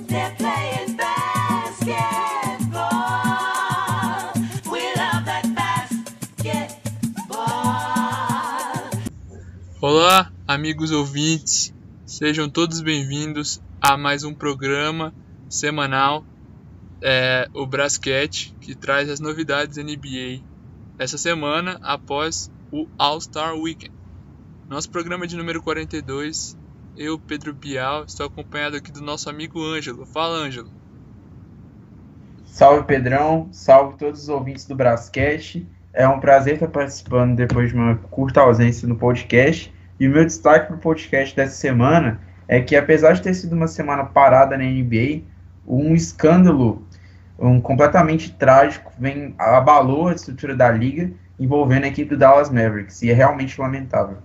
They're playing basketball. We love that basketball. Olá, amigos ouvintes, sejam todos bem-vindos a mais um programa semanal, o Brasquete, que traz as novidades da NBA essa semana após o All-Star Weekend. Nosso programa de número 42, eu, Pedro Bial, estou acompanhado aqui do nosso amigo Ângelo. Fala, Ângelo. Salve, Pedrão. Salve todos os ouvintes do Brasquete. É um prazer estar participando depois de uma curta ausência no podcast. E o meu destaque para o podcast dessa semana é que, apesar de ter sido uma semana parada na NBA, um escândalo completamente trágico abalou a estrutura da liga, envolvendo a equipe do Dallas Mavericks. E é realmente lamentável.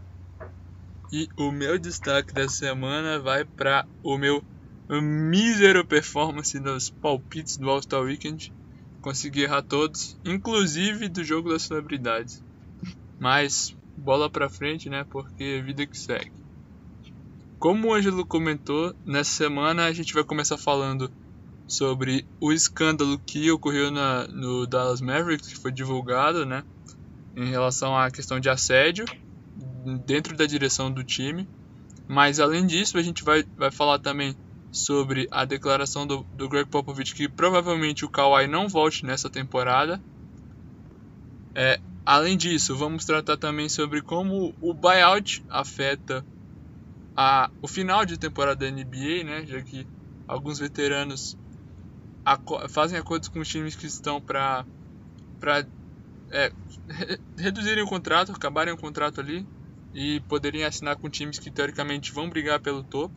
E o meu destaque dessa semana vai para o meu mísero performance nos palpites do All-Star Weekend. Consegui errar todos, inclusive do jogo das celebridades. Mas bola pra frente, né? Porque é vida que segue. Como o Ângelo comentou, nessa semana a gente vai começar falando sobre o escândalo que ocorreu no Dallas Mavericks, que foi divulgado, né? Em relação à questão de assédio dentro da direção do time. Mas além disso, a gente vai falar também sobre a declaração do Greg Popovich que provavelmente o Kawhi não volte nessa temporada. Além disso, vamos tratar também sobre como o buyout afeta o final de temporada da NBA, né? Já que alguns veteranos fazem acordos com os times que estão para reduzirem o contrato, acabarem o contrato ali e poderem assinar com times que teoricamente vão brigar pelo topo.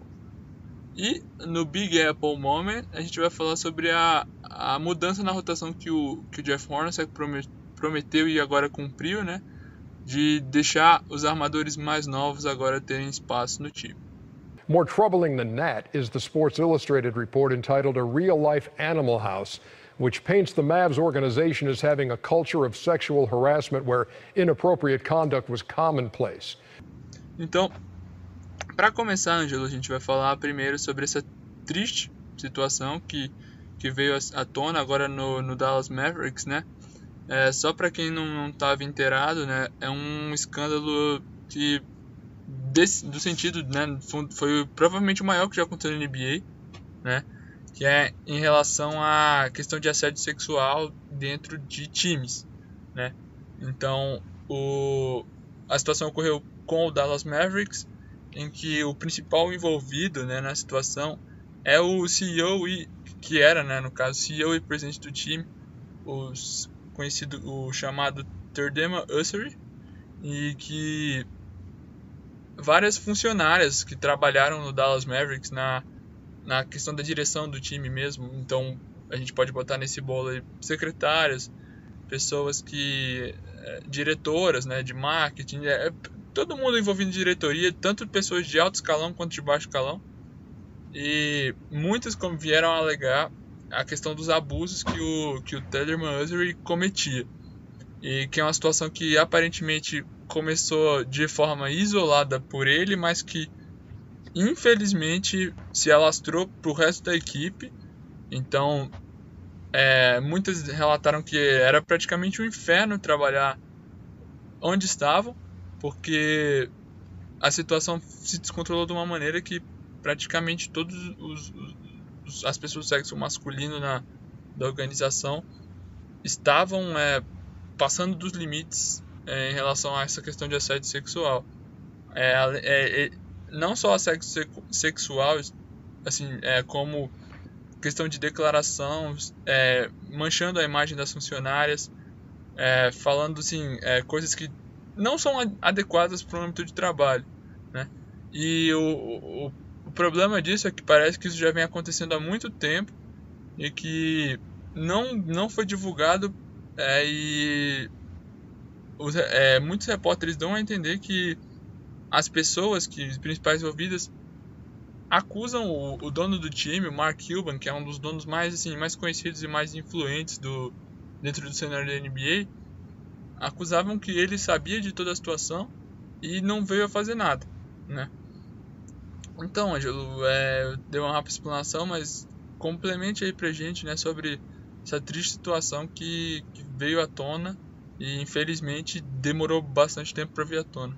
E no Big Apple Moment a gente vai falar sobre a mudança na rotação que o Jeff Hornacek prometeu e agora cumpriu, né? De deixar os armadores mais novos agora terem espaço no time. More troubling than that is the Sports Illustrated report entitled A Real-Life Animal House, which paints the Mavs organization as having a culture of sexual harassment where inappropriate conduct was commonplace. Então, para começar, Ângelo, a gente vai falar primeiro sobre essa triste situação que veio à tona agora no Dallas Mavericks, né? Só para quem não estava inteirado, né? É um escândalo que, do sentido, né? Foi provavelmente o maior que já aconteceu na NBA, né? Que é em relação à questão de assédio sexual dentro de times, né? Então, a situação ocorreu com o Dallas Mavericks, em que o principal envolvido, né, na situação é o CEO que era, né, no caso, CEO e presidente do time, o chamado Terdema Ussery, e que várias funcionárias que trabalharam no Dallas Mavericks na questão da direção do time mesmo. Então a gente pode botar nesse bolo aí secretárias, pessoas diretoras, né, de marketing, todo mundo envolvido em diretoria, tanto pessoas de alto escalão quanto de baixo escalão, e muitas vieram a alegar a questão dos abusos que o Terdema Ussery cometia, e que é uma situação que aparentemente começou de forma isolada por ele, mas que infelizmente se alastrou para o resto da equipe. Então muitas relataram que era praticamente um inferno trabalhar onde estavam, porque a situação se descontrolou de uma maneira que praticamente todas as pessoas do sexo masculino da organização estavam passando dos limites em relação a essa questão de assédio sexual. Não só assédio sexual, assim, como questão de declaração, manchando a imagem das funcionárias, falando assim, coisas que não são adequadas para o âmbito de trabalho, né? E o problema disso é que parece que isso já vem acontecendo há muito tempo e que não foi divulgado, e muitos repórteres dão a entender que as pessoas as principais envolvidas acusam o dono do time, o Mark Cuban, que é um dos donos mais conhecidos e mais influentes dentro do cenário da NBA, acusavam que ele sabia de toda a situação e não veio a fazer nada, né? Então, Ângelo, deu uma rápida explanação, mas complemente aí pra gente, né, sobre essa triste situação que veio à tona e infelizmente demorou bastante tempo para vir à tona.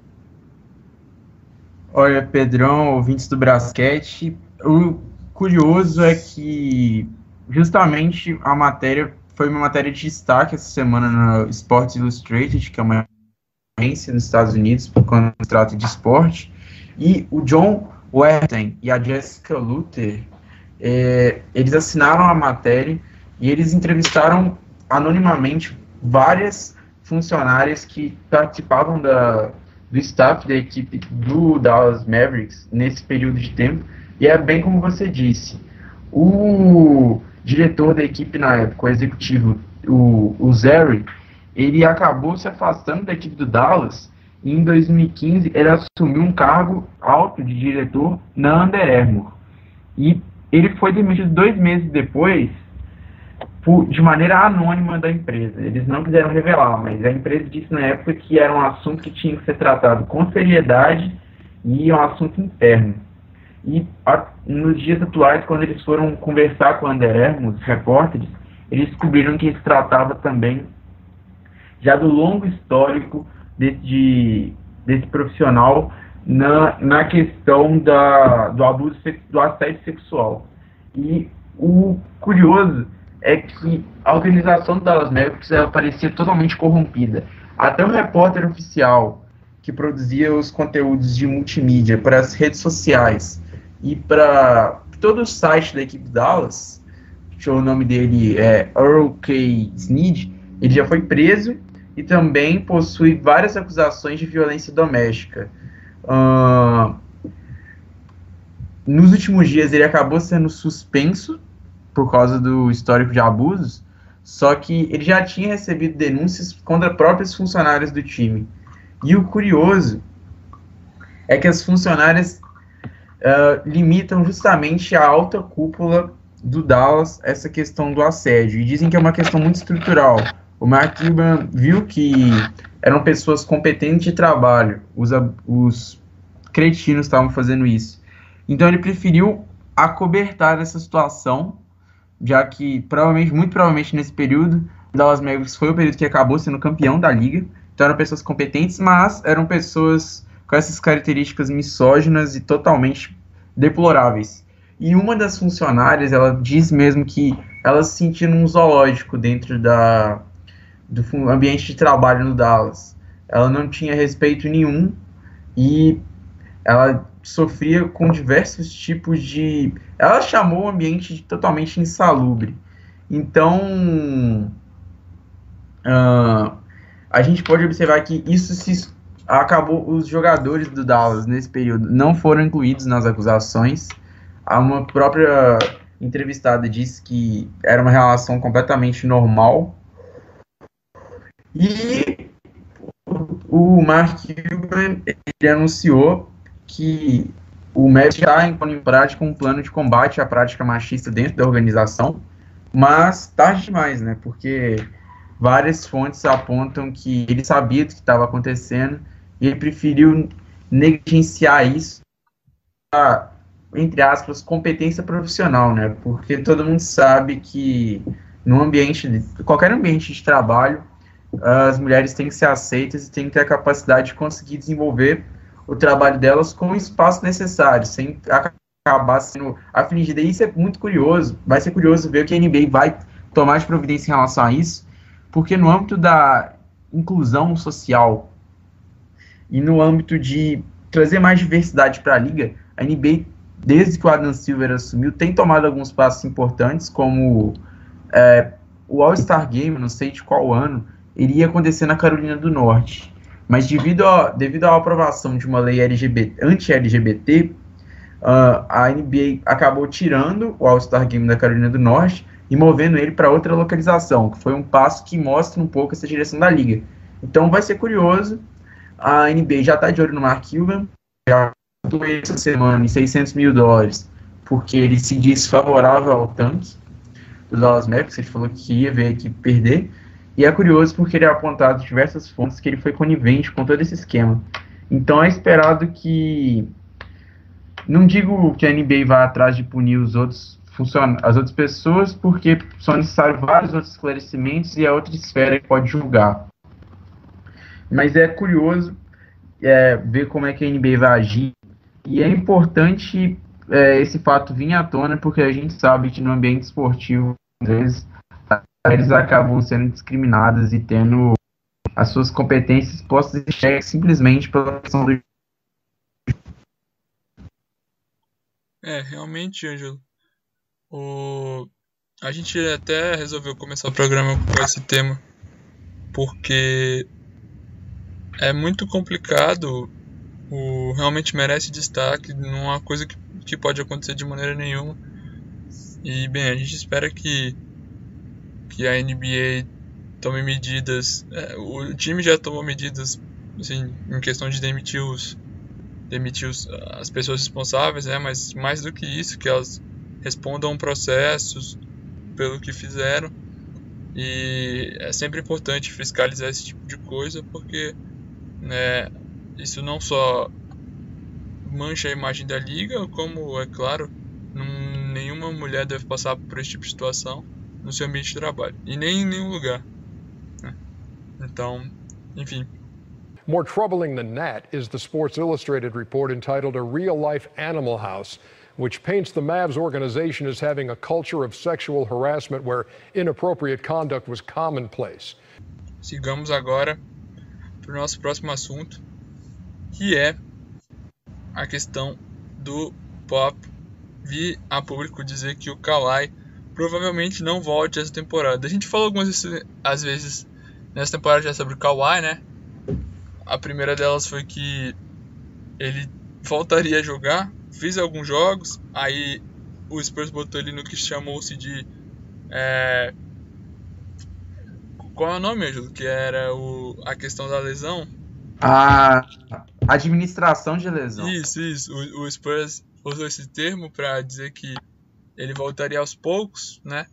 Olha, Pedrão, ouvintes do Brasquete, o curioso é que justamente a matéria foi uma matéria de destaque essa semana na Sports Illustrated, que é uma agência nos Estados Unidos quando se trata de esporte, e o John Wertheim e a Jessica Luther, eles assinaram a matéria e eles entrevistaram anonimamente várias funcionárias que participavam do staff da equipe do Dallas Mavericks nesse período de tempo, e é bem como você disse, o diretor da equipe na época, o executivo, o Zary, ele acabou se afastando da equipe do Dallas, e em 2015 ele assumiu um cargo alto de diretor na Under Armour, e ele foi demitido 2 meses depois, de maneira anônima da empresa. Eles não quiseram revelar, mas a empresa disse na época que era um assunto que tinha que ser tratado com seriedade e um assunto interno. E nos dias atuais, quando eles foram conversar com a Under Armour, os repórteres, eles descobriram que se tratava também já do longo histórico desse profissional na questão do abuso, do assédio sexual. E o curioso é que a organização do Dallas Mavericks parecia totalmente corrompida. Até o repórter oficial que produzia os conteúdos de multimídia para as redes sociais e para todo o site da equipe Dallas, o nome dele é Earl K. Snead, ele já foi preso e também possui várias acusações de violência doméstica. Nos últimos dias ele acabou sendo suspenso por causa do histórico de abusos, só que ele já tinha recebido denúncias contra próprios funcionários do time. E o curioso é que as funcionárias limitam justamente a alta cúpula do Dallas essa questão do assédio, e dizem que é uma questão muito estrutural. O Mark Cuban viu que eram pessoas competentes de trabalho, os cretinos estavam fazendo isso. Então ele preferiu acobertar essa situação, já que muito provavelmente nesse período, o Dallas Mavericks foi o período que acabou sendo campeão da liga. Então eram pessoas competentes, mas eram pessoas com essas características misóginas e totalmente deploráveis. E uma das funcionárias, ela diz mesmo que ela se sentia num zoológico dentro do ambiente de trabalho no Dallas. Ela não tinha respeito nenhum e ela sofria com diversos tipos de... Ela chamou o ambiente de totalmente insalubre. Então, a gente pode observar que isso acabou. Os jogadores do Dallas nesse período não foram incluídos nas acusações. Uma própria entrevistada disse que era uma relação completamente normal. E o Mark Cuban, ele anunciou que o Mavericks já impõe em prática um plano de combate à prática machista dentro da organização, mas tarde demais, né? Porque várias fontes apontam que ele sabia do que estava acontecendo e ele preferiu negligenciar isso a, entre aspas, competência profissional, né? Porque todo mundo sabe que qualquer ambiente de trabalho, as mulheres têm que ser aceitas e têm que ter a capacidade de conseguir desenvolver o trabalho delas com o espaço necessário, sem acabar sendo afligida. E isso é muito curioso, vai ser curioso ver o que a NBA vai tomar de providência em relação a isso, porque no âmbito da inclusão social e no âmbito de trazer mais diversidade para a liga, a NBA, desde que o Adam Silver assumiu, tem tomado alguns passos importantes, como o All-Star Game, não sei de qual ano, iria acontecer na Carolina do Norte. Mas devido à aprovação de uma lei anti-LGBT, a NBA acabou tirando o All-Star Game da Carolina do Norte e movendo ele para outra localização, que foi um passo que mostra um pouco essa direção da liga. Então vai ser curioso. A NBA já está de olho no Mark Cuban, já atuou essa semana em $600 mil, porque ele se diz favorável ao tanque do Dallas Mavericks, ele falou que ia ver a equipe perder. E é curioso porque ele é apontado em diversas fontes que ele foi conivente com todo esse esquema. Então é esperado que... Não digo que a NBA vá atrás de punir os outros as outras pessoas, porque são necessários vários outros esclarecimentos e é outra esfera que pode julgar. Mas é curioso ver como é que a NBA vai agir, e é importante esse fato vir à tona, porque a gente sabe que no ambiente esportivo, às vezes, eles acabam sendo discriminadas e tendo as suas competências postas em xeque simplesmente pela questão do... Realmente, Ângelo, a gente até resolveu começar o programa com esse tema, porque é muito complicado, realmente merece destaque, não é uma coisa que pode acontecer de maneira nenhuma. E, bem, a gente espera que a NBA tome medidas, o time já tomou medidas, assim, em questão de demitir as pessoas responsáveis, mas mais do que isso, que elas respondam processos pelo que fizeram. E é sempre importante fiscalizar esse tipo de coisa, porque isso não só mancha a imagem da liga, como, é claro, nenhuma mulher deve passar por esse tipo de situação no seu ambiente de trabalho, e nem em nenhum lugar, né? Então, enfim. More troubling than that is the Sports Illustrated report entitled A Real-Life Animal House, which paints the Mavs organization as having a culture of sexual harassment where inappropriate conduct was commonplace. Sigamos agora para o nosso próximo assunto, que é a questão do Pop vir a público dizer que o Kawhi provavelmente não volte essa temporada. A gente falou algumas vezes nessa temporada já sobre o Kawhi, né? A primeira delas foi que ele voltaria a jogar, fez alguns jogos, aí o Spurs botou ele no que chamou-se de... Qual é o nome, Ângelo? Que era a questão da lesão? A administração de lesão. Isso. O Spurs usou esse termo para dizer que ele voltaria aos poucos, né?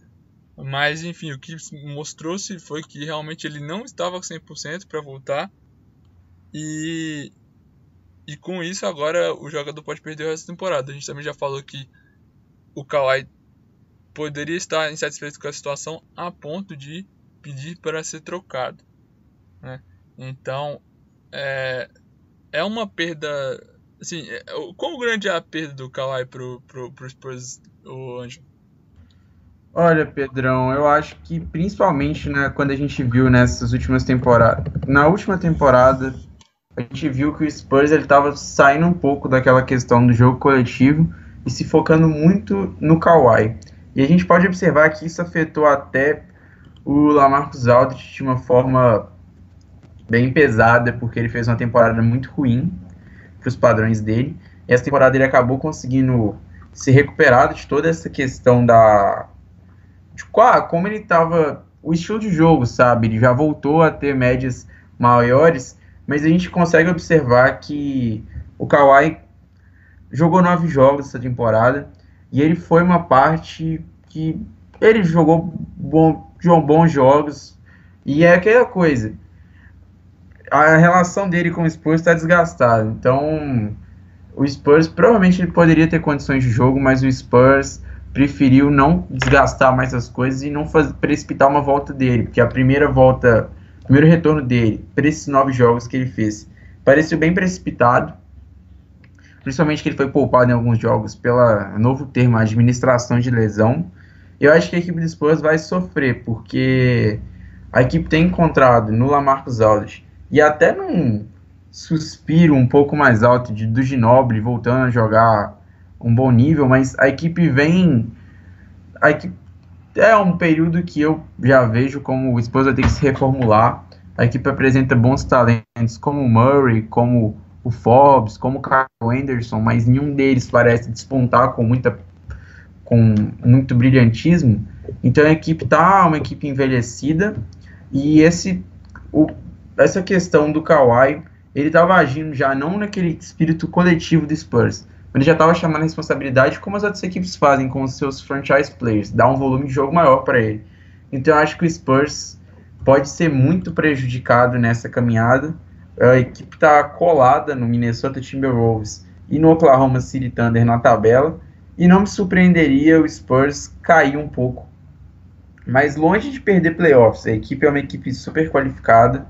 Mas, enfim, o que mostrou-se foi que realmente ele não estava 100% para voltar. E com isso, agora o jogador pode perder o resto da temporada. A gente também já falou que o Kawhi poderia estar insatisfeito com a situação a ponto de pedir para ser trocado, né? Então, é uma perda... Assim, quão grande é a perda do Kawhi pro Spurs, o Ângelo? Olha, Pedrão, eu acho que principalmente, né, quando a gente viu nessas últimas temporadas... Na última temporada, a gente viu que o Spurs estava saindo um pouco daquela questão do jogo coletivo e se focando muito no Kawhi. E a gente pode observar que isso afetou até o LaMarcus Aldridge de uma forma bem pesada, porque ele fez uma temporada muito ruim para os padrões dele. E essa temporada ele acabou conseguindo se recuperar de toda essa questão de como ele estava, o estilo de jogo, sabe? Ele já voltou a ter médias maiores, mas a gente consegue observar que o Kawhi jogou 9 jogos essa temporada e ele foi uma parte que ele jogou bons jogos, e é aquela coisa, a relação dele com o Spurs está desgastada. Então o Spurs provavelmente ele poderia ter condições de jogo, mas o Spurs preferiu não desgastar mais as coisas e não precipitar uma volta dele, porque a primeiro retorno dele para esses 9 jogos que ele fez pareceu bem precipitado, principalmente que ele foi poupado em alguns jogos pela novo termo, administração de lesão. Eu acho que a equipe do Spurs vai sofrer, porque a equipe tem encontrado no LaMarcus Aldridge e até num suspiro um pouco mais alto do Ginobili voltando a jogar um bom nível, mas a equipe é um período que eu já vejo como o Spurs vai ter que se reformular. A equipe apresenta bons talentos como o Murray, como o Forbes, como o Kyle Anderson, mas nenhum deles parece despontar com muito brilhantismo. Então a equipe está uma equipe envelhecida, e essa questão do Kawhi, ele estava agindo já não naquele espírito coletivo do Spurs, ele já estava chamando a responsabilidade como as outras equipes fazem com os seus franchise players, dar um volume de jogo maior para ele. Então eu acho que o Spurs pode ser muito prejudicado nessa caminhada. A equipe está colada no Minnesota Timberwolves e no Oklahoma City Thunder na tabela, e não me surpreenderia o Spurs cair um pouco. Mas longe de perder playoffs, a equipe é uma equipe super qualificada,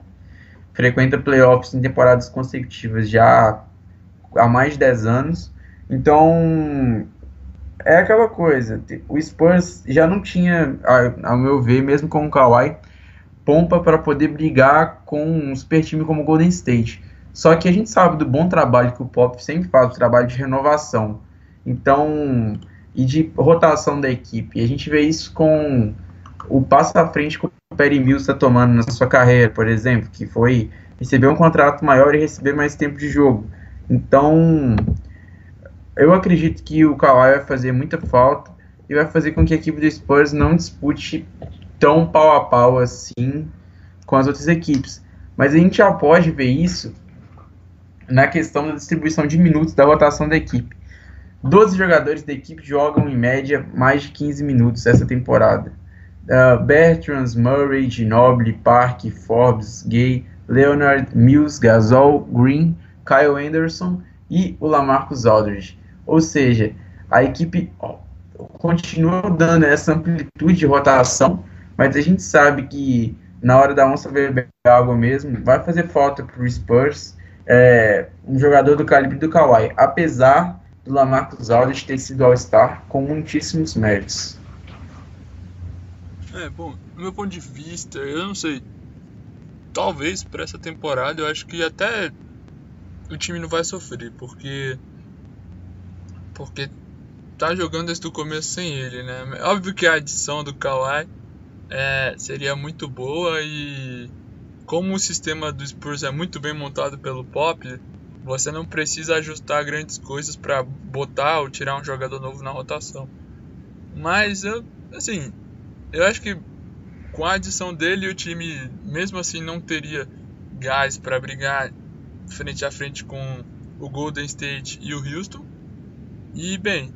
frequenta playoffs em temporadas consecutivas já há mais de 10 anos. Então, é aquela coisa, o Spurs já não tinha, ao meu ver, mesmo com o Kawhi, pompa para poder brigar com um super time como o Golden State. Só que a gente sabe do bom trabalho que o Pop sempre faz, o trabalho de renovação. Então, e de rotação da equipe. E a gente vê isso com o passo à frente que o Patty Mills está tomando na sua carreira, por exemplo, que foi receber um contrato maior e receber mais tempo de jogo. Então, eu acredito que o Kawhi vai fazer muita falta e vai fazer com que a equipe do Spurs não dispute tão pau a pau assim com as outras equipes. Mas a gente já pode ver isso na questão da distribuição de minutos da rotação da equipe. 12 jogadores da equipe jogam em média mais de 15 minutos essa temporada. Bertans, Murray, Ginobili, Park, Forbes, Gay, Leonard, Mills, Gasol, Green, Kyle Anderson e o LaMarcus Aldridge. Ou seja, a equipe continua dando essa amplitude de rotação, mas a gente sabe que na hora da onça beber água mesmo, vai fazer falta para o Spurs um jogador do calibre do Kawhi, apesar do LaMarcus Aldridge ter sido All-Star com muitíssimos méritos. Bom, do meu ponto de vista, eu não sei, talvez para essa temporada eu acho que até o time não vai sofrer, porque tá jogando desde o começo sem ele, né? Óbvio que a adição do Kawhi seria muito boa, e como o sistema do Spurs é muito bem montado pelo Pop, você não precisa ajustar grandes coisas para botar ou tirar um jogador novo na rotação. Mas eu acho que com a adição dele, o time mesmo assim não teria gás para brigar frente a frente com o Golden State e o Houston. E bem,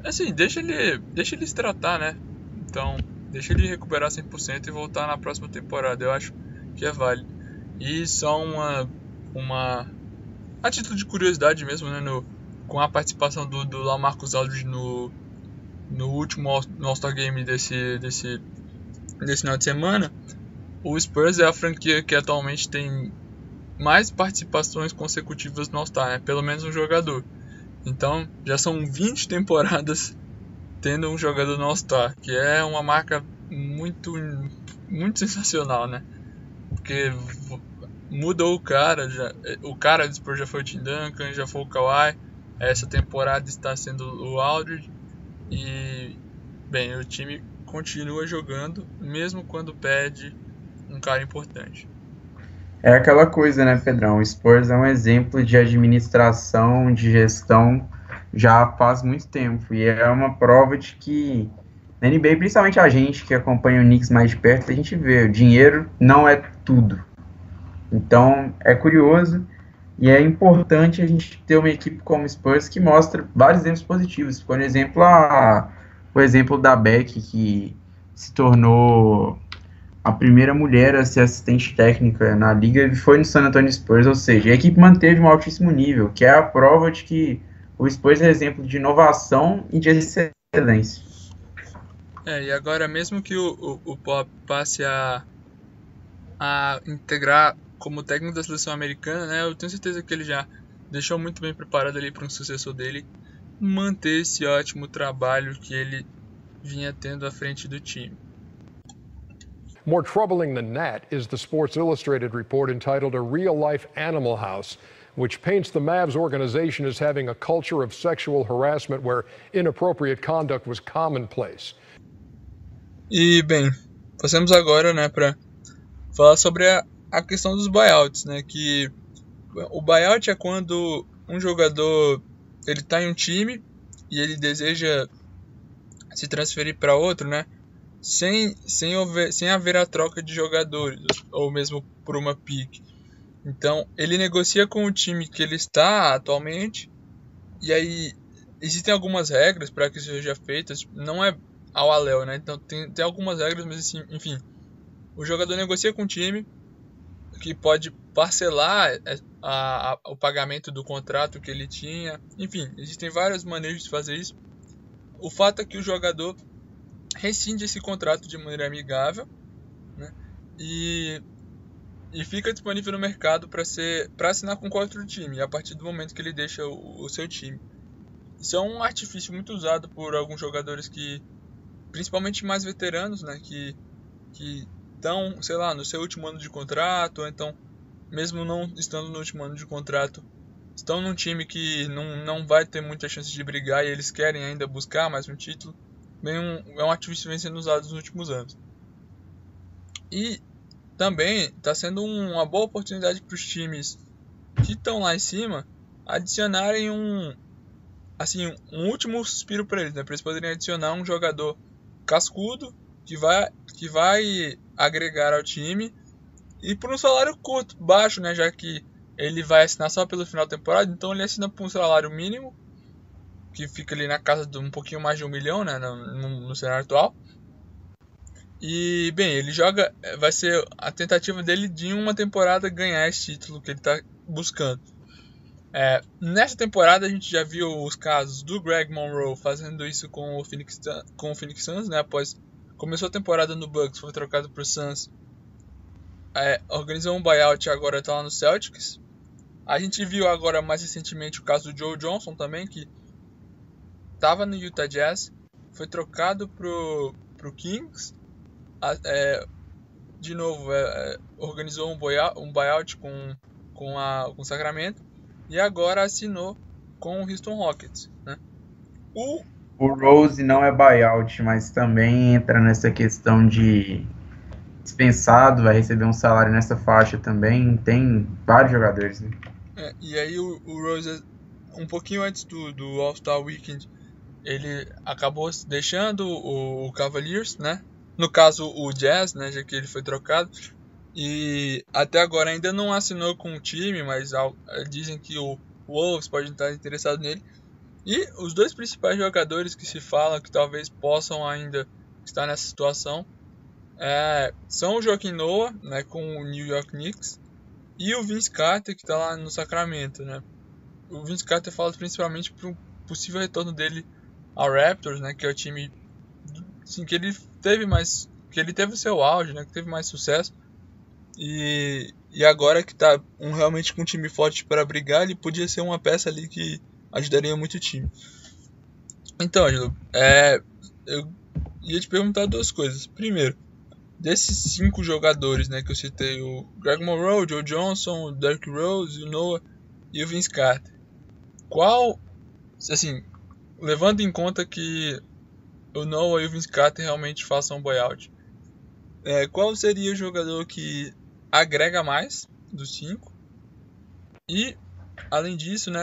assim, deixa ele se tratar, né? Então, deixa ele recuperar 100% e voltar na próxima temporada. Eu acho que é válido. E só uma atitude de curiosidade mesmo, né? Com a participação do LaMarcus Aldridge no último All-Star Game desse final de semana, o Spurs é a franquia que atualmente tem mais participações consecutivas no All-Star, né? Pelo menos um jogador. Então, já são 20 temporadas tendo um jogador no All-Star, que é uma marca muito, muito sensacional, né? Porque mudou o cara, o cara do Spurs já foi o Tim Duncan, já foi o Kawhi, essa temporada está sendo o Aldridge, e, bem, o time continua jogando, mesmo quando perde um cara importante. É aquela coisa, né, Pedrão? O Spurs é um exemplo de administração, de gestão já faz muito tempo. E é uma prova de que na NBA, principalmente a gente que acompanha o Knicks mais de perto, a gente vê, o dinheiro não é tudo. Então, é curioso e é importante a gente ter uma equipe como o Spurs que mostra vários exemplos positivos. Por exemplo, o exemplo da Beck, que se tornou a primeira mulher a ser assistente técnica na liga, e foi no San Antonio Spurs, ou seja, a equipe manteve um altíssimo nível, que é a prova de que o Spurs é exemplo de inovação e de excelência. E agora mesmo que o Pop passe a integrar como técnico da seleção americana, né, eu tenho certeza que ele já deixou muito bem preparado ali para um sucessor dele manter esse ótimo trabalho que ele vinha tendo à frente do time. More troubling than that is the Sports Illustrated report entitled A Real-Life Animal House, which paints the Mavs organization as having a culture of sexual harassment where inappropriate conduct was commonplace. E, bem, passamos agora, né, para falar sobre a questão dos buyouts, né, que o buyout é quando um jogador ele está em um time e ele deseja se transferir para outro, né, sem haver a troca de jogadores, ou mesmo por uma pick. Então, ele negocia com o time que ele está atualmente, e aí existem algumas regras para que isso seja feito, não é ao aléu, né? Então, tem algumas regras, mas assim, enfim, o jogador negocia com o time, que pode parcelar o pagamento do contrato que ele tinha, enfim, existem várias maneiras de fazer isso. o fato é que o jogador rescinde esse contrato de maneira amigável, né? E fica disponível no mercado para assinar com qualquer outro time, a partir do momento que ele deixa o seu time. Isso é um artifício muito usado por alguns jogadores que, principalmente mais veteranos, né, que estão, sei lá, no seu último ano de contrato, ou então, mesmo não estando no último ano de contrato, estão num time que não vai ter muita chance de brigar e eles querem ainda buscar mais um título. É um artifício que vem sendo usado nos últimos anos. E também está sendo uma boa oportunidade para os times que estão lá em cima adicionarem um último suspiro para eles, né? Para eles poderem adicionar um jogador cascudo que vai agregar ao time e por um salário curto, baixo, né? Já que ele vai assinar só pelo final da temporada, então ele assina por um salário mínimo que fica ali na casa de um pouquinho mais de 1 milhão, né? No cenário atual. E, bem, ele joga, vai ser a tentativa dele de uma temporada ganhar esse título que ele está buscando. Nessa temporada a gente já viu os casos do Greg Monroe fazendo isso com o Phoenix Suns, né? Após começou a temporada no Bucks, foi trocado para o Suns, organizou um buyout e agora está lá no Celtics. A gente viu agora mais recentemente o caso do Joe Johnson também, que estava no Utah Jazz, foi trocado pro Kings. De novo, organizou um buyout com o Sacramento e agora assinou com o Houston Rockets, né? O Rose não é buyout, mas também entra nessa questão de dispensado, vai receber um salário nessa faixa também. Tem vários jogadores, né? E aí o Rose, um pouquinho antes do All-Star Weekend, ele acabou deixando o Cavaliers, né? No caso, o Jazz, né, já que ele foi trocado. E até agora ainda não assinou com o time, mas dizem que o Wolves pode estar interessado nele. E os dois principais jogadores que se fala que talvez possam ainda estar nessa situação são o Joakim Noah, né, com o New York Knicks, e o Vince Carter, que está lá no Sacramento, né. O Vince Carter fala principalmente para o possível retorno dele ao Raptors, né, que é o time assim, que ele teve o seu auge, né, que teve mais sucesso, e agora que está realmente com um time forte para brigar, ele podia ser uma peça ali que ajudaria muito o time. Então, Ângelo, eu ia te perguntar duas coisas. Primeiro, desses 5 jogadores, né, que eu citei, o Greg Monroe, o Joe Johnson, o Derrick Rose, o Noah e o Vince Carter, qual, assim, levando em conta que o Noah e o Vince Carter realmente façam um buyout, qual seria o jogador que agrega mais dos 5? E, além disso, né,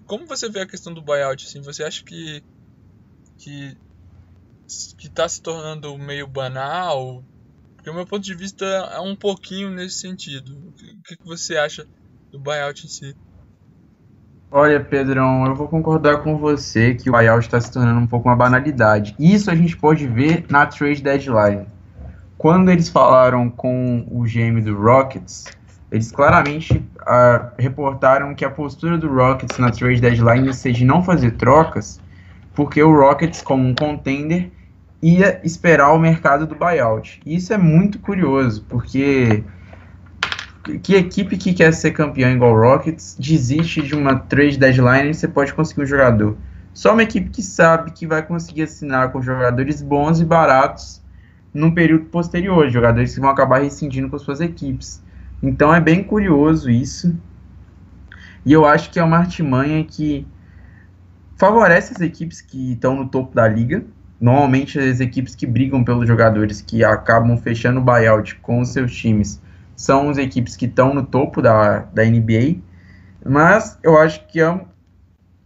como você vê a questão do buyout? Assim, você acha que está se tornando meio banal? Porque o meu ponto de vista é um pouquinho nesse sentido. O que você acha do buyout em si? Olha, Pedrão, eu vou concordar com você que o buyout está se tornando um pouco uma banalidade. Isso a gente pode ver na trade deadline. Quando eles falaram com o GM do Rockets, eles claramente reportaram que a postura do Rockets na trade deadline ia ser de não fazer trocas, porque o Rockets, como um contender, ia esperar o mercado do buyout. E isso é muito curioso, porque que equipe que quer ser campeã igual o Rockets desiste de uma trade deadline e você pode conseguir um jogador? Só uma equipe que sabe que vai conseguir assinar com jogadores bons e baratos num período posterior, jogadores que vão acabar rescindindo com suas equipes. Então é bem curioso isso, e eu acho que é uma artimanha que favorece as equipes que estão no topo da liga. Normalmente as equipes que brigam pelos jogadores que acabam fechando o buyout com os seus times são as equipes que estão no topo da NBA, mas eu acho que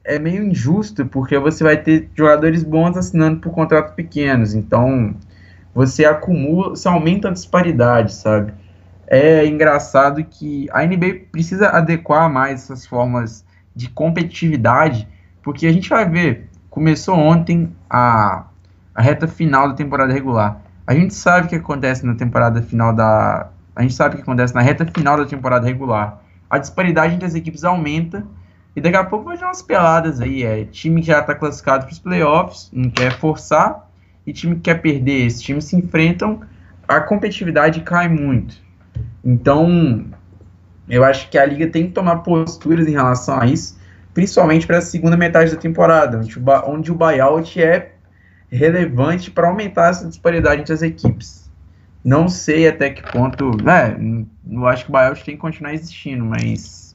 é meio injusto, porque você vai ter jogadores bons assinando por contratos pequenos, então você aumenta a disparidade, sabe? É engraçado que a NBA precisa adequar mais essas formas de competitividade, porque a gente vai ver, começou ontem a reta final da temporada regular. A gente sabe o que acontece na temporada final a gente sabe o que acontece na reta final da temporada regular. A disparidade entre as equipes aumenta E daqui a pouco vai ter umas peladas aí. Time que já tá classificado para os playoffs, não quer forçar, e time que quer perder. Esses times se enfrentam, a competitividade cai muito. Então, eu acho que a liga tem que tomar posturas em relação a isso, principalmente para a segunda metade da temporada, onde o buyout é relevante para aumentar essa disparidade entre as equipes. Não sei até que ponto, eu acho que o buyout tem que continuar existindo, mas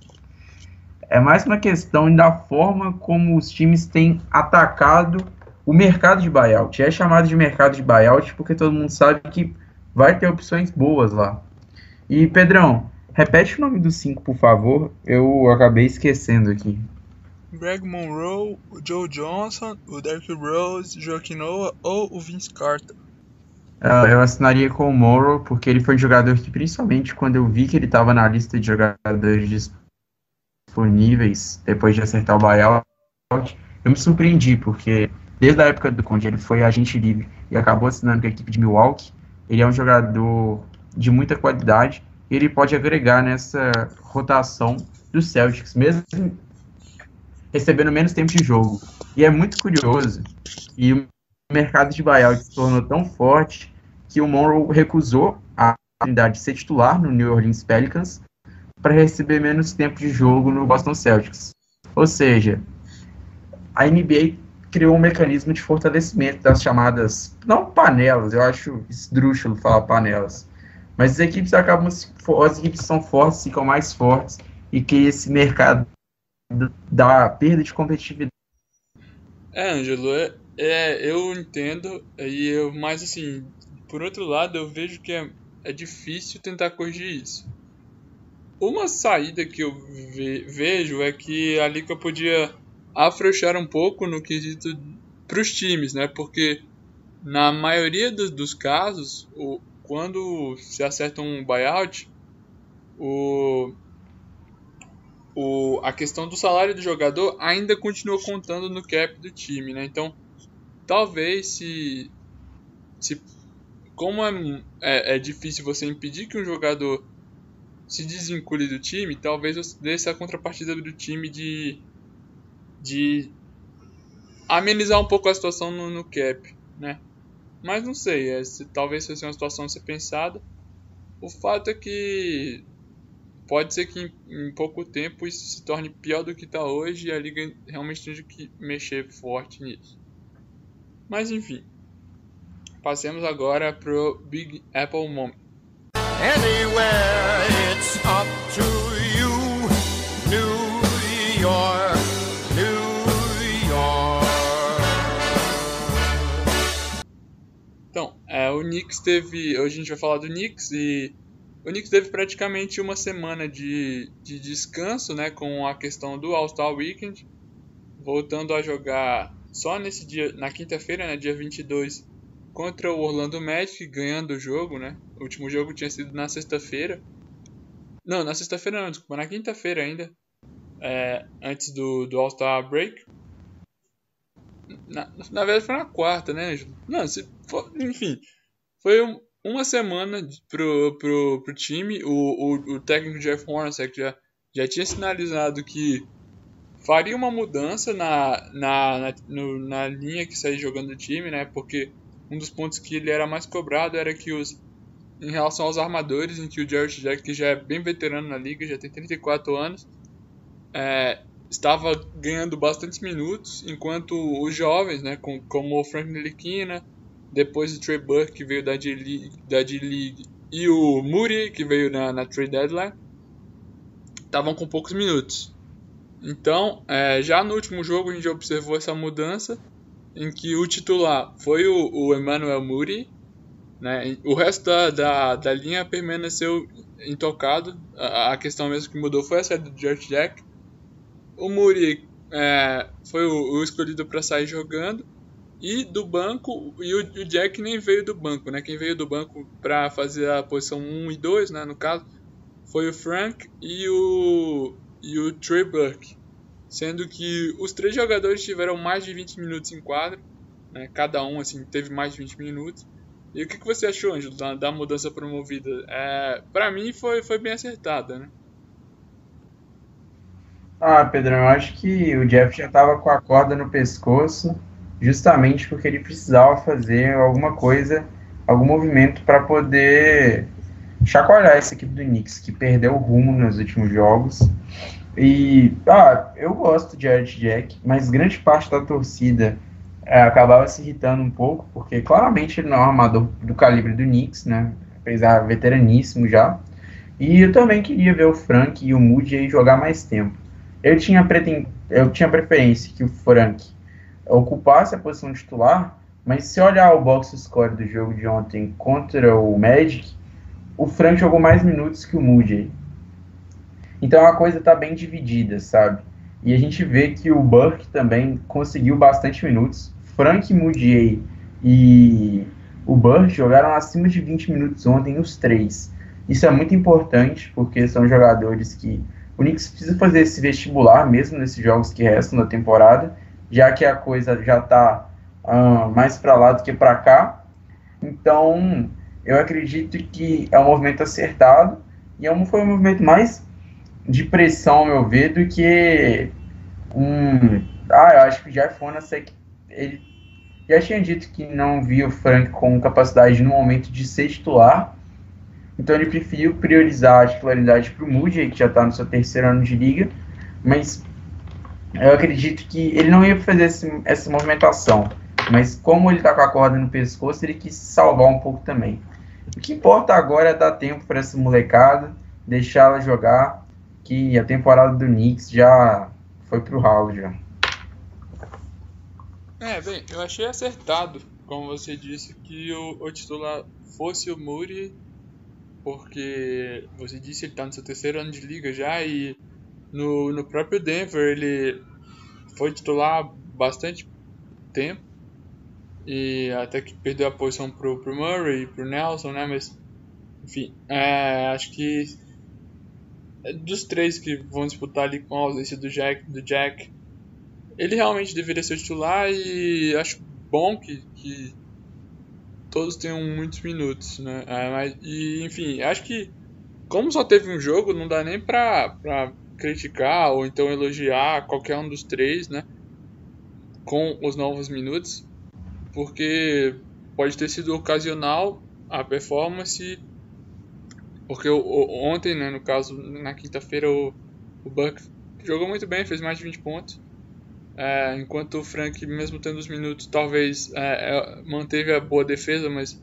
é mais uma questão da forma como os times têm atacado o mercado de buyout. É chamado de mercado de buyout porque todo mundo sabe que vai ter opções boas lá. E, Pedrão, repete o nome dos 5, por favor. Eu acabei esquecendo aqui. Greg Monroe, o Joe Johnson, o Derrick Rose, o Joakim Noah ou o Vince Carter? Eu assinaria com o Monroe porque ele foi um jogador que, principalmente quando eu vi que ele estava na lista de jogadores disponíveis depois de acertar o buyout, eu me surpreendi, porque desde a época onde ele foi agente livre e acabou assinando com a equipe de Milwaukee, ele é um jogador de muita qualidade e ele pode agregar nessa rotação dos Celtics, mesmo recebendo menos tempo de jogo. E é muito curioso, e o mercado de buyout se tornou tão forte que o Monroe recusou a oportunidade de ser titular no New Orleans Pelicans para receber menos tempo de jogo no Boston Celtics. Ou seja, a NBA criou um mecanismo de fortalecimento das chamadas, não panelas, eu acho esdrúxulo falar panelas, mas as equipes são fortes, ficam mais fortes, e que esse mercado dá perda de competitividade. Ângelo, eu entendo, mas assim, por outro lado, eu vejo que é difícil tentar corrigir isso. Uma saída que eu vejo é que a liga podia afrouxar um pouco no quesito para os times, né? Porque na maioria dos casos, quando se acerta um buyout, a questão do salário do jogador ainda continua contando no cap do time, né? Então, talvez como é difícil você impedir que um jogador se desvincule do time, talvez você desse a contrapartida do time de amenizar um pouco a situação no cap, né? Mas não sei, talvez seja uma situação a ser pensada. O fato é que pode ser que em pouco tempo isso se torne pior do que está hoje e a liga realmente tenha que mexer forte nisso. Mas enfim, passemos agora pro Big Apple Moment. Anywhere it's up to you, New York, New York. Então, o Knicks teve, hoje a gente vai falar do Knicks, e o Knicks teve praticamente uma semana de descanso, né, com a questão do All-Star Weekend, voltando a jogar só nesse dia, na quinta-feira, né, dia 22, contra o Orlando Magic, ganhando o jogo, né? O último jogo tinha sido na sexta-feira. Não, na sexta-feira não, desculpa, na quinta-feira ainda. Antes do All-Star Break. Na verdade foi na quarta, né, Ângelo? Não, enfim. Foi uma semana pro time. O técnico Jeff Hornacek já tinha sinalizado que faria uma mudança na linha que saía jogando o time, né? Porque um dos pontos que ele era mais cobrado era que em relação aos armadores, em que o Jarrett Jack, que já é bem veterano na liga, já tem 34 anos, estava ganhando bastantes minutos, enquanto os jovens, né, como o Frank Ntilikina, depois o Trey Burke, que veio da D-League, e o Moody, que veio na trade deadline, estavam com poucos minutos. Então, já no último jogo a gente observou essa mudança, em que o titular foi o Emmanuel Moody, né? O resto da linha permaneceu intocado. A questão mesmo que mudou foi a saída do Jarrett Jack. O Moody foi o escolhido para sair jogando, e do banco, e o Jack nem veio do banco, né? Quem veio do banco para fazer a posição 1 e 2, né, no caso, foi o Frank e o Trey Burke. Sendo que os três jogadores tiveram mais de 20 minutos em quadra, né? Cada um assim, teve mais de 20 minutos. E o que você achou, Ângelo, da mudança promovida? Para mim foi bem acertada, né? Ah, Pedrão, eu acho que o Jeff já estava com a corda no pescoço, justamente porque ele precisava fazer alguma coisa, algum movimento para poder chacoalhar essa equipe do Knicks, que perdeu o rumo nos últimos jogos. E, eu gosto de Jared Jack, mas grande parte da torcida acabava se irritando um pouco, porque claramente ele não é um armador do calibre do Knicks, né? Apesar veteraníssimo já. E eu também queria ver o Frank e o Moody aí jogar mais tempo. Eu tinha preferência que o Frank ocupasse a posição titular, mas se olhar o box score do jogo de ontem contra o Magic, o Frank jogou mais minutos que o Moody. Então a coisa tá bem dividida, sabe? E a gente vê que o Burke também conseguiu bastante minutos. Frank, Moody e o Burke jogaram acima de 20 minutos ontem, os três. Isso é muito importante, porque são jogadores que o Knicks precisa fazer esse vestibular mesmo nesses jogos que restam da temporada, já que a coisa já está mais para lá do que para cá. Então, eu acredito que é um movimento acertado e foi um movimento mais de pressão, ao meu ver, do que eu acho que o Jeff Hornacek, ele já tinha dito que não via o Frank com capacidade no momento de ser titular, então ele preferiu priorizar a titularidade para o Moody, que já está no seu terceiro ano de liga, mas eu acredito que ele não ia fazer essa movimentação, mas como ele está com a corda no pescoço, ele quis salvar um pouco também. O que importa agora é dar tempo para essa molecada, deixá-la jogar, que a temporada do Knicks já foi pro ralo já. Bem, eu achei acertado, como você disse, que o titular fosse o Moody, porque você disse que ele tá no seu terceiro ano de liga já, e no próprio Denver ele foi titular bastante tempo, e até que perdeu a posição pro Murray e pro Nelson, né, mas enfim, acho que dos três que vão disputar ali com a ausência do Jack, ele realmente deveria ser titular, e acho bom que todos tenham muitos minutos, né? Enfim, acho que como só teve um jogo, não dá nem pra criticar ou então elogiar qualquer um dos três, né? Com os novos minutos, porque pode ter sido ocasional a performance. Porque ontem, né, no caso, na quinta-feira, o Buck jogou muito bem, fez mais de 20 pontos. Enquanto o Frank, mesmo tendo os minutos, talvez manteve a boa defesa, mas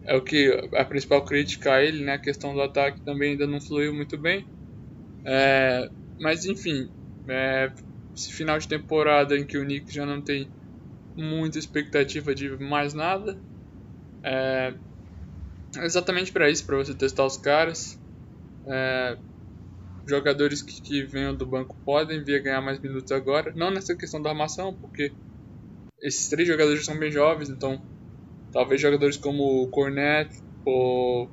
é o que a principal crítica a ele, né, a questão do ataque também ainda não fluiu muito bem. Mas enfim, esse final de temporada em que o Knicks já não tem muita expectativa de mais nada, exatamente para isso, para você testar os caras. Jogadores que venham do banco podem vir a ganhar mais minutos agora, não nessa questão da armação, porque esses três jogadores são bem jovens, então talvez jogadores como o Cornette, o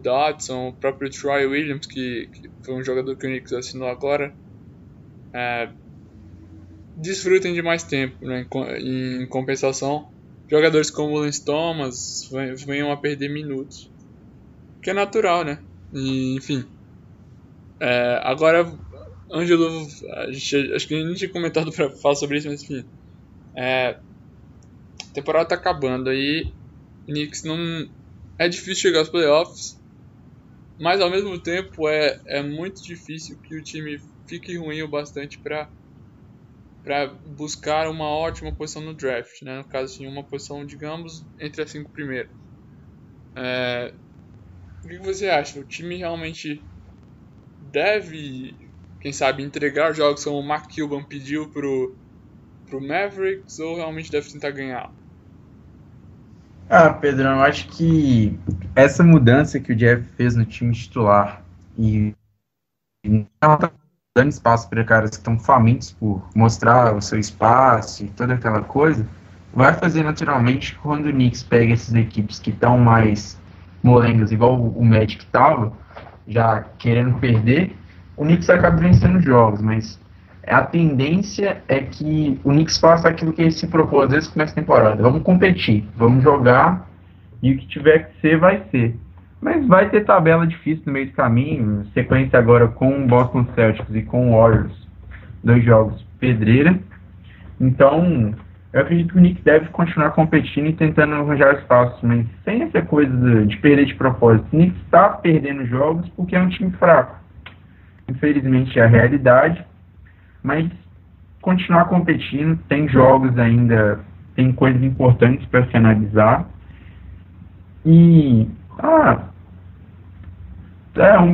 Dodson, o próprio Troy Williams, que foi um jogador que o Knicks assinou agora, desfrutem de mais tempo, né? Em compensação, jogadores como o Lance Thomas venham a perder minutos, que é natural, né? E, enfim, agora, Ângelo, acho que a gente não tinha comentado para falar sobre isso, mas enfim, a temporada tá acabando aí, Knicks não é difícil chegar aos playoffs, mas ao mesmo tempo é muito difícil que o time fique ruim o bastante para buscar uma ótima posição no draft, né? No caso, assim, uma posição, digamos, entre as 5 primeiras. O que você acha? O time realmente deve, quem sabe, entregar jogos como o Mark Cuban pediu pro Mavericks, ou realmente deve tentar ganhar? Pedro, eu acho que essa mudança que o Jeff fez no time titular e ela tá dando espaço para caras que estão famintos por mostrar o seu espaço e toda aquela coisa, vai fazer naturalmente quando o Knicks pega essas equipes que estão mais molengas, igual o Magic estava, já querendo perder, o Knicks acaba vencendo jogos, mas a tendência é que o Knicks faça aquilo que ele se propôs desde o começo da temporada. Vamos competir, vamos jogar, e o que tiver que ser, vai ser. Mas vai ter tabela difícil no meio do caminho, sequência agora com o Boston Celtics e com o Warriors. 2 jogos pedreira. Então, eu acredito que o Knicks deve continuar competindo e tentando arranjar espaços, mas sem essa coisa de perder de propósito. O Knicks está perdendo jogos porque é um time fraco. Infelizmente é a realidade, mas continuar competindo, tem jogos ainda, tem coisas importantes para se analisar. E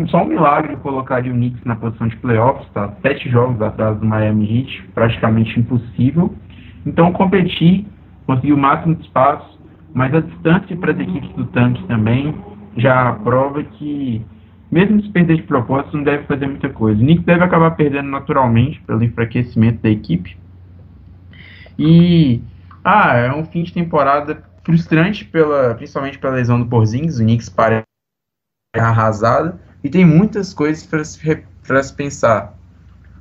só um milagre colocar o Knicks na posição de playoffs, tá? 7 jogos atrás do Miami Heat, praticamente impossível. Então competir, conseguir o máximo de espaço, mas a distância para as equipes do tanque também já prova que, mesmo se perder de propósito, não deve fazer muita coisa. O Knicks deve acabar perdendo naturalmente pelo enfraquecimento da equipe. E é um fim de temporada frustrante, principalmente pela lesão do Porzingis. O Knicks parece arrasado e tem muitas coisas para se pensar.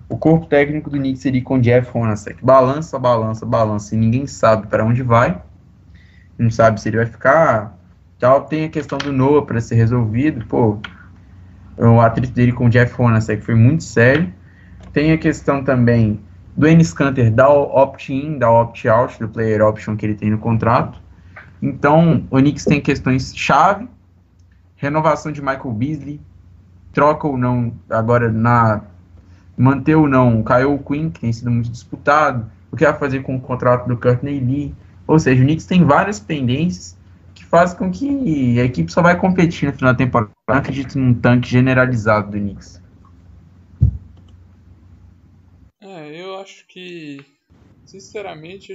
O corpo técnico do Knicks seria com Jeff Hornacek. Balança e ninguém sabe para onde vai. Não sabe se ele vai ficar. Tem a questão do Noah para ser resolvido. O atrito dele com o Jeff Hornacek foi muito sério. Tem a questão também do Enes Kanter da opt-in, da opt-out, do player option que ele tem no contrato. Então, o Knicks tem questões chave. Renovação de Michael Beasley. Troca ou não, agora manter ou não o Kyle Quinn, que tem sido muito disputado. O que vai fazer com o contrato do Courtney Lee. Ou seja, o Knicks tem várias pendências que fazem com que a equipe só vai competir no final da temporada. Eu acredito num tanque generalizado do Knicks. Eu acho que, sinceramente,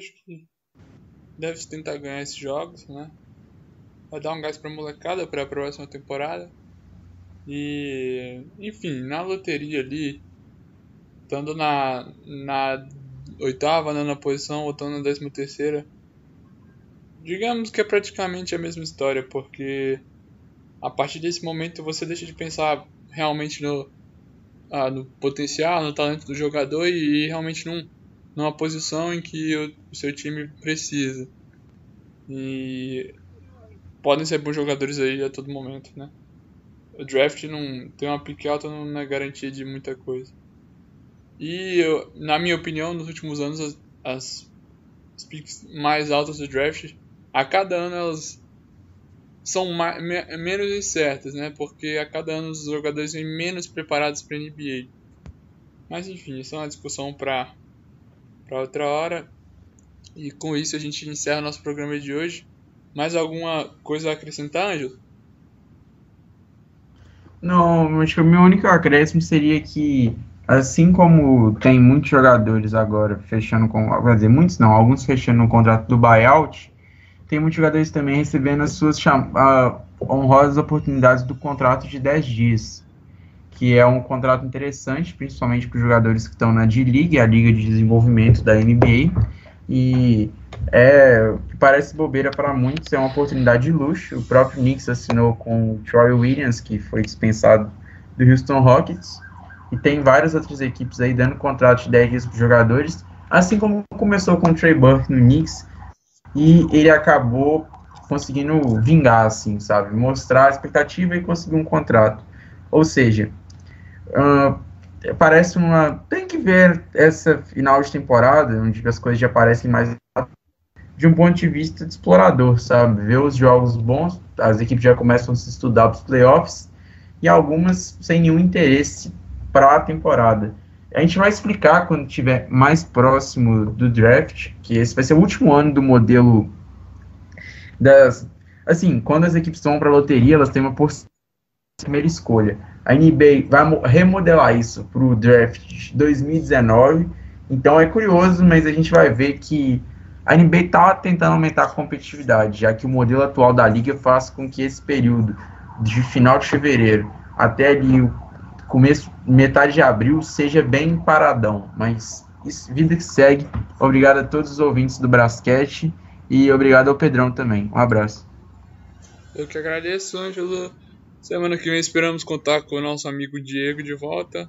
deve-se tentar ganhar esses jogos, né? Vai dar um gás pra molecada para a próxima temporada. E, enfim, na loteria ali, estando na 8ª, 9ª posição, ou estando na 13ª, digamos que é praticamente a mesma história, porque a partir desse momento você deixa de pensar realmente no potencial, no talento do jogador e realmente numa posição em que o seu time precisa. E podem ser bons jogadores aí a todo momento, né? O draft não tem uma pick alta, não é garantia de muita coisa. E na minha opinião, nos últimos anos as picks mais altas do draft, a cada ano elas são menos incertas, né? Porque a cada ano os jogadores vêm menos preparados para a NBA. Mas enfim, isso é uma discussão para outra hora. E com isso a gente encerra nosso programa de hoje. Mais alguma coisa a acrescentar, Ângelo? Não, acho que o meu único acréscimo seria que, assim como tem muitos jogadores agora fechando com, quer dizer, muitos não, alguns fechando no contrato do buyout, tem muitos jogadores também recebendo as suas honrosas oportunidades do contrato de 10 dias, que é um contrato interessante, principalmente para os jogadores que estão na D-League, a Liga de Desenvolvimento da NBA, e parece bobeira para muitos, é uma oportunidade de luxo. O próprio Knicks assinou com o Troy Williams, que foi dispensado do Houston Rockets, e tem várias outras equipes aí dando contrato de 10 dias para os jogadores, assim como começou com o Trey Burke no Knicks, e ele acabou conseguindo vingar, assim, sabe, mostrar a expectativa e conseguir um contrato. Ou seja, parece tem que ver essa final de temporada, onde as coisas já parecem mais de um ponto de vista de explorador, sabe? Ver os jogos bons, as equipes já começam a se estudar para os playoffs, e algumas sem nenhum interesse para a temporada. A gente vai explicar quando estiver mais próximo do draft, que esse vai ser o último ano do modelo assim, quando as equipes vão para a loteria, elas têm uma primeira escolha. A NBA vai remodelar isso para o draft de 2019, então é curioso, mas a gente vai ver que a NBA está tentando aumentar a competitividade, já que o modelo atual da liga faz com que esse período de final de fevereiro até ali o começo, metade de abril, seja bem paradão. Mas isso, vida que segue. Obrigado a todos os ouvintes do Brascast e obrigado ao Pedrão também. Um abraço. Eu que agradeço, Ângelo. Semana que vem esperamos contar com o nosso amigo Diego de volta.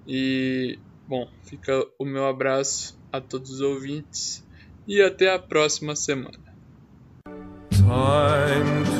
E, bom, fica o meu abraço a todos os ouvintes. E até a próxima semana. Time